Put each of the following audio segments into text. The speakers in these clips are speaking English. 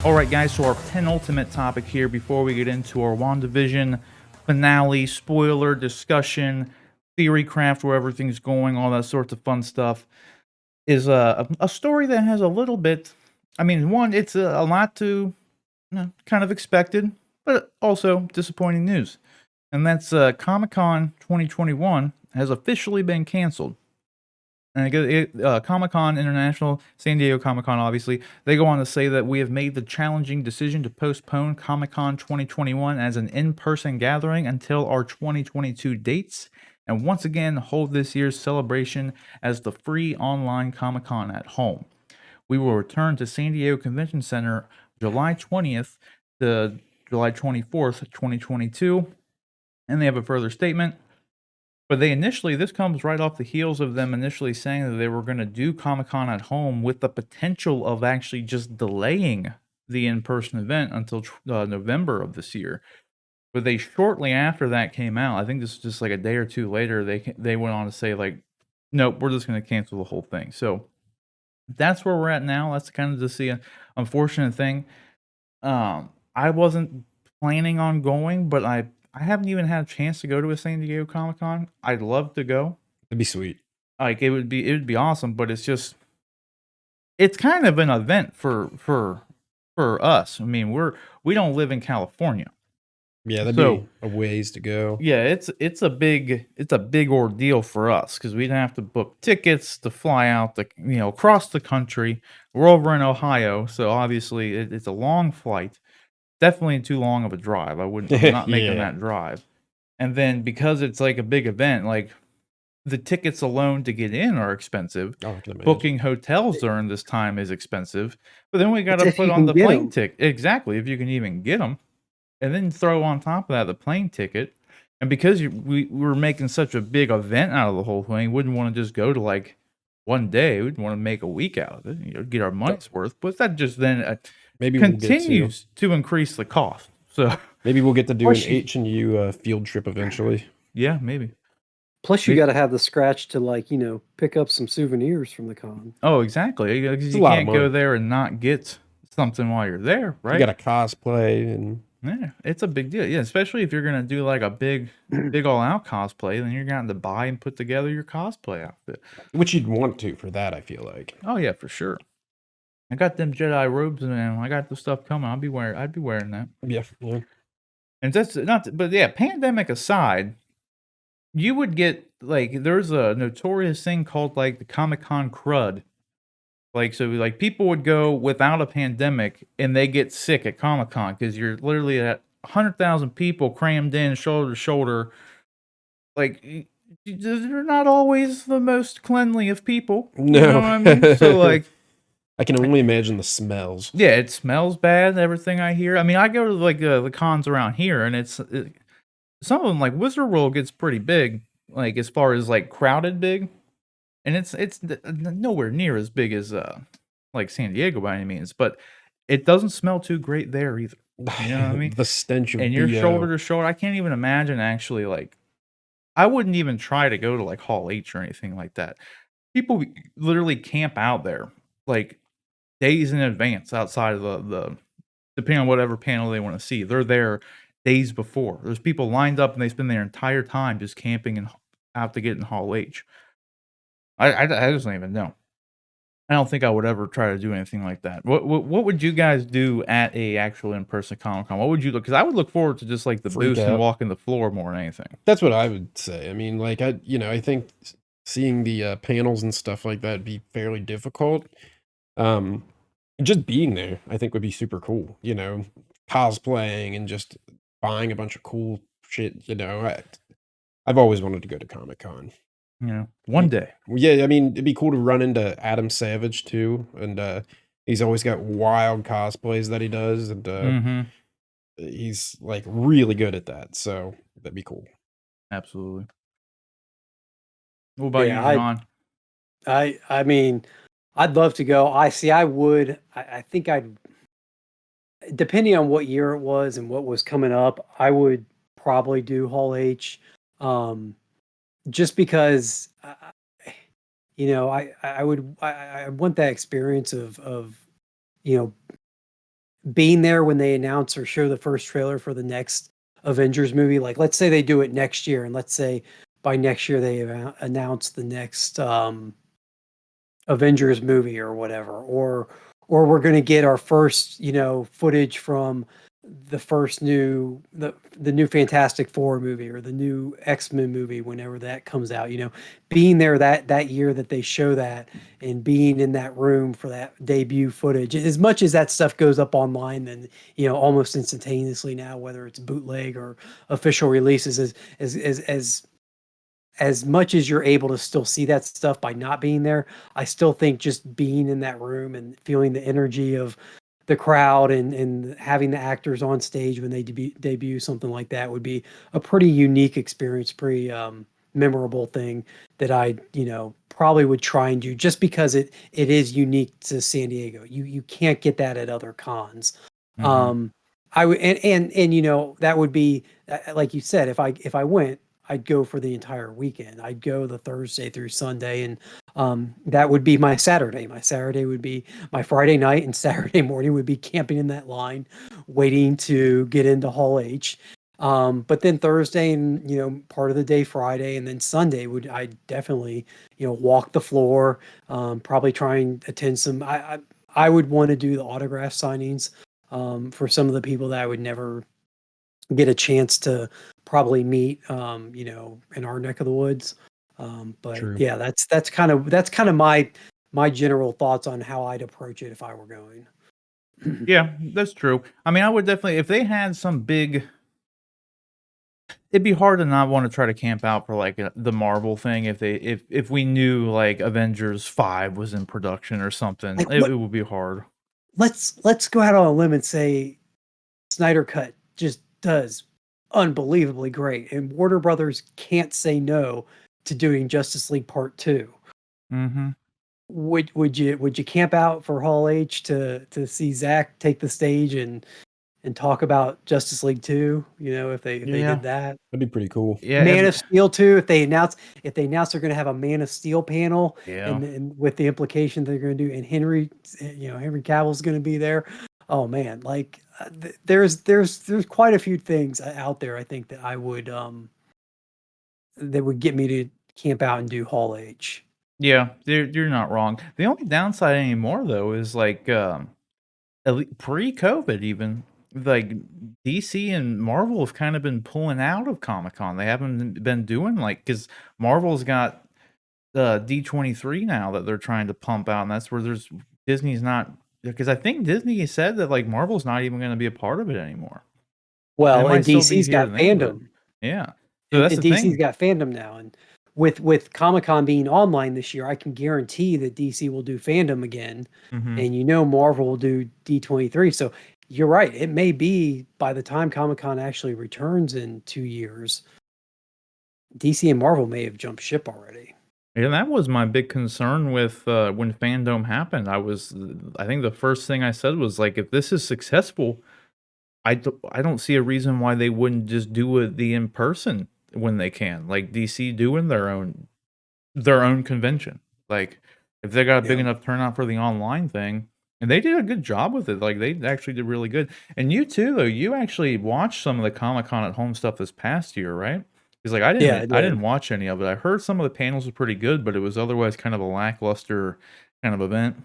All right, guys, so our penultimate topic here before we get into our WandaVision finale, spoiler discussion, theory craft, where everything's going, all that sorts of fun stuff, is a story that has a little bit. I mean, one, it's a lot to kind of expected, but also disappointing news. And that's Comic Con 2021 has officially been canceled. And Comic Con International, San Diego Comic Con, obviously, they go on to say that we have made the challenging decision to postpone Comic Con 2021 as an in person gathering until our 2022 dates, and once again hold this year's celebration as the free online Comic Con at home. We will return to San Diego Convention Center July 20th to July 24th, 2022. And they have a further statement. But this comes right off the heels of them initially saying that they were going to do Comic Con at home with the potential of actually just delaying the in person event until November of this year. But they shortly after that came out, I think this is just like a day or two later, they went on to say, like, nope, we're just going to cancel the whole thing. So that's where we're at now. That's kind of just the unfortunate thing. I wasn't planning on going, but I haven't even had a chance to go to a San Diego Comic Con. I'd love to go. It'd be sweet. Like it would be awesome, but it's kind of an event for us. I mean, we don't live in California. Yeah, that'd So, be a ways to go. yeah, it's a big ordeal for us because we'd have to book tickets to fly out across the country. We're over in Ohio, so obviously it's a long flight. Definitely too long of a drive. I'm not making Yeah. that drive. And then because it's like a big event, like the tickets alone to get in are expensive. Oh, I can imagine. Booking hotels during this time is expensive. But then we got to If put you on can the get plane 'em. ticket. Exactly, if you can even get them. And then throw on top of that the plane ticket. And because we were making such a big event out of the whole thing, wouldn't want to just go to like one day. We'd want to make a week out of it, get our money's worth. But that just then Maybe we'll get to continues to increase the cost. So maybe we'll get to do an Plus you- H&U field trip eventually. yeah, maybe. Plus, you Me- got to have the scratch to pick up some souvenirs from the con. Oh, exactly. Because It's a you lot of can't go money. there and not get something while you're there, You right? got to cosplay and Yeah, it's a big deal. Yeah, especially if you're gonna do like a big all out cosplay, then you're going to buy and put together your cosplay outfit. which you'd want to for that, I feel like. Oh yeah, for sure. I got them Jedi robes and I got the stuff coming. I'd be wearing that. Yeah. And that's but yeah, pandemic aside, you would get like there's a notorious thing called like the Comic-Con crud. Like so like people would go without a pandemic and they get sick at Comic-Con because you're literally at 100,000 people crammed in shoulder to shoulder. Like they're not always the most cleanly of people. No. You know what I mean? So like I can only imagine the smells. yeah, it smells bad. Everything I hear. I mean, I go to like the cons around here, and some of them like Wizard World gets pretty big, like as far as like crowded big, and it's nowhere near as big as like San Diego by any means, but it doesn't smell too great there either. You know what I mean? The stench of And you're BO. shoulder to shoulder. I can't even imagine actually like. I wouldn't even try to go to like Hall H or anything like that. People literally camp out there like days in advance outside of the depending on whatever panel they want to see. They're there days before. There's people lined up and they spend their entire time just camping and out to get in Hall H. I just don't even know. I don't think I would ever try to do anything like that. What would you guys do at a actual in person Comic Con? What would you look? Because I would look forward to just like the Freak booth and out. walking the floor more than anything. That's what I would say. I mean, like I think seeing the panels and stuff like that would be fairly difficult. Just being there, I think would be super cool. Cosplaying and just buying a bunch of cool shit. I've always wanted to go to Comic Con. You know, one day. Yeah, I mean, it'd be cool to run into Adam Savage too, and he's always got wild cosplays that he does, and Mm-hmm. he's like really good at that. So that'd be cool. Absolutely. What about Yeah, you, John? I mean, I'd love to go. I would. I think I'd, depending on what year it was and what was coming up, I would probably do Hall H, just because, I want that experience of being there when they announce or show the first trailer for the next Avengers movie. Like, let's say they do it next year, and let's say by next year they announce the next Avengers movie or whatever, or we're going to get our first, footage from the new Fantastic Four movie or the new X-Men movie whenever that comes out. Being there that year that they show that, and being in that room for that debut footage, as much as that stuff goes up online, then almost instantaneously now, whether it's bootleg or official releases, as much as you're able to still see that stuff by not being there, I still think just being in that room and feeling the energy of the crowd and having the actors on stage when they debut something like that would be a pretty unique experience, pretty memorable thing that I, probably would try and do, just because it is unique to San Diego. You can't get that at other cons. Mhm. I would, and that would be like you said, if I went, I'd go for the entire weekend. I'd go the Thursday through Sunday, and that would be my Saturday. My Saturday would be my Friday night, and Saturday morning would be camping in that line, waiting to get into Hall H. But then Thursday and part of the day Friday, and then Sunday I definitely walk the floor, probably try and attend some. I would want to do the autograph signings for some of the people that I would never get a chance to probably meet, in our neck of the woods. But True. yeah, that's kind of my general thoughts on how I'd approach it if I were going. Yeah, that's true. I mean, I would definitely, if they had some big, it'd be hard to not want to try to camp out for like the Marvel thing if we knew like Avengers 5 was in production or something. Like, It would be hard. let's go out on a limb and say Snyder Cut just does unbelievably great, and Warner Brothers can't say no to doing Justice League Part 2. Mhm. Would you camp out for Hall H to see Zach take the stage and talk about Justice League 2, if they Yeah. did that? That'd be pretty cool. Yeah, Man of Steel 2, if they announce they're gonna have a Man of Steel panel, yeah. and with the implication they're gonna do, and Henry Cavill's gonna be there. Oh man, like there's quite a few things out there I think that would get me to camp out and do Hall H. Yeah, you're not wrong. The only downside anymore though is like pre-COVID even, like DC and Marvel have kind of been pulling out of Comic-Con. They haven't been doing like, cuz Marvel's got D23 now that they're trying to pump out, and that's where Disney's not, because I think Disney said that like Marvel's not even going to be a part of it anymore. And it Well, might and still be DC's here got in England. fandom. Yeah. So And, that's and the DC's thing. got fandom now, and with Comic Con being online this year, I can guarantee that DC will do fandom again, Mhm. and Marvel will do D23. So you're right; it may be by the time Comic Con actually returns in 2 years, DC and Marvel may have jumped ship already. And that was my big concern with when Fandom happened. I think the first thing I said was like, if this is successful, I don't see a reason why they wouldn't just do the in person when they can. Like DC doing their own convention. Like if they got a big Yeah, enough turnout for the online thing, and they did a good job with it. Like they actually did really good. And you too, though. You actually watched some of the Comic Con at home stuff this past year, right? Because like I yeah, didn't, I I did. didn't watch any of it. I heard some of the panels were pretty good, but it was otherwise kind of a lackluster kind of event.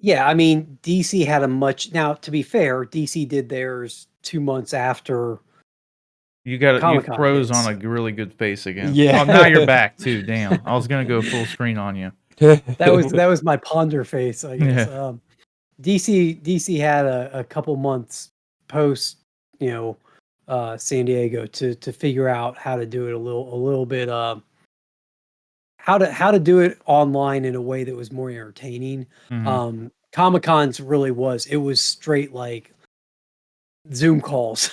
Yeah, I mean, DC had a much now. To be fair, DC did theirs 2 months after You Comic Con froze on hits. a really good face again. Oh, now you're Yeah. back too. Damn, I was gonna go full screen on you. That was my ponder face, I guess. Yeah. DC had a couple months post, you know, San Diego to figure out how to do it a little bit, how to do it online in a way that was more entertaining. Hmm. Comic Cons really it was straight like Zoom calls,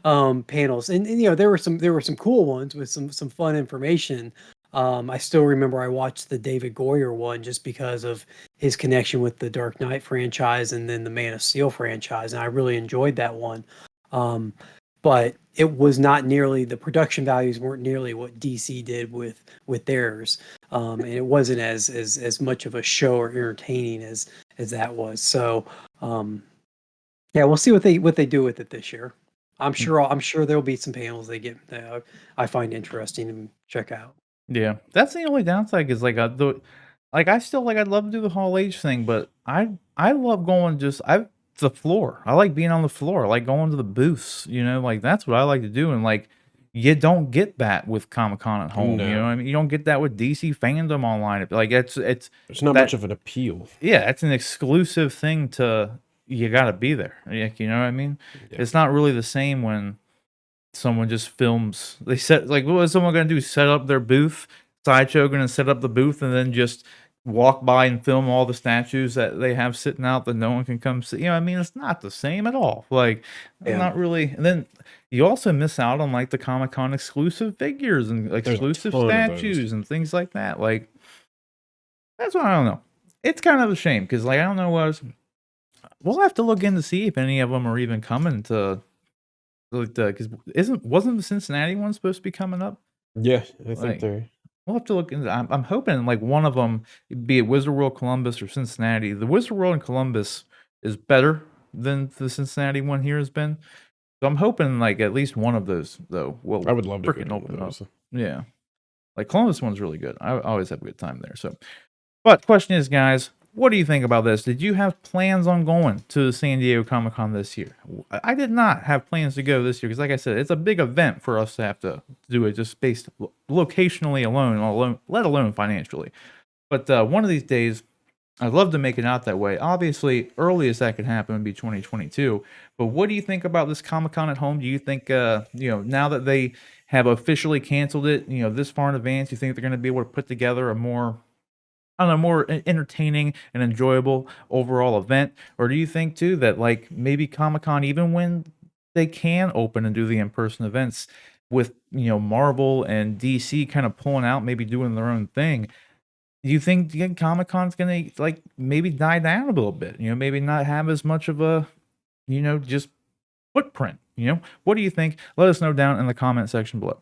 panels, and there were some cool ones with some fun information. I still remember I watched the David Goyer one just because of his connection with the Dark Knight franchise and then the Man of Steel franchise, and I really enjoyed that one. Um, but it was not nearly the production values weren't nearly what DC did with theirs, and it wasn't as much of a show or entertaining as that was. So. Yeah, we'll see what they do with it this year. I'm sure there'll be some panels they get that I find interesting and check out. Yeah, that's the only downside is like I still like I'd love to do the Hall H thing, but I love going just I the floor. I like being on the floor. I like going to the booths. Like that's what I like to do. And like you don't get that with Comic Con at home. You know what No, I mean? You don't get that with DC fandom online. Like it's there's not much that of an appeal. yeah, it's an exclusive thing to you got to be there. Like, you know what I mean? Yeah. It's not really the same when someone just films. They set like what is someone gonna do? Set up their booth? Sideshow gonna set up the booth and then just walk by and film all the statues that they have sitting out that no one can come see. I mean, it's not the same at all. Like, Yeah. not really. And then you also miss out on like the Comic Con exclusive figures and There's a exclusive ton of those. statues and things like that. Like, that's what I don't know. It's kind of a shame because like I don't know what. We'll have to look in to see if any of them are even coming to like the because wasn't the Cincinnati one supposed to be coming up? Yeah, I think Like they're. we'll have to look into. I'm hoping like one of them, be it Wizard World Columbus or Cincinnati. The Wizard World in Columbus is better than the Cincinnati one here has been. So I'm hoping like at least one of those though will I would love to go freaking to one open of up. those. Yeah, like Columbus one's really good. I always have a good time there. So. But question is, guys, what do you think about this? Did you have plans on going to San Diego Comic Con this year? I did not have plans to go this year because, like I said, it's a big event for us to have to do it just based locationally alone, let alone financially. But one of these days, I'd love to make it out that way. Obviously, earliest that could happen would be 2022. But what do you think about this Comic Con at home? Do you think, now that they have officially canceled it, this far in advance, you think they're going to be able to put together a more I don't know, more entertaining and enjoyable overall event? Or do you think too that like maybe Comic Con, even when they can open and do the in person events with Marvel and DC kind of pulling out, maybe doing their own thing, do you think Comic Con's gonna like maybe die down a little bit? Maybe not have as much of a just footprint. What do you think? Let us know down in the comment section below.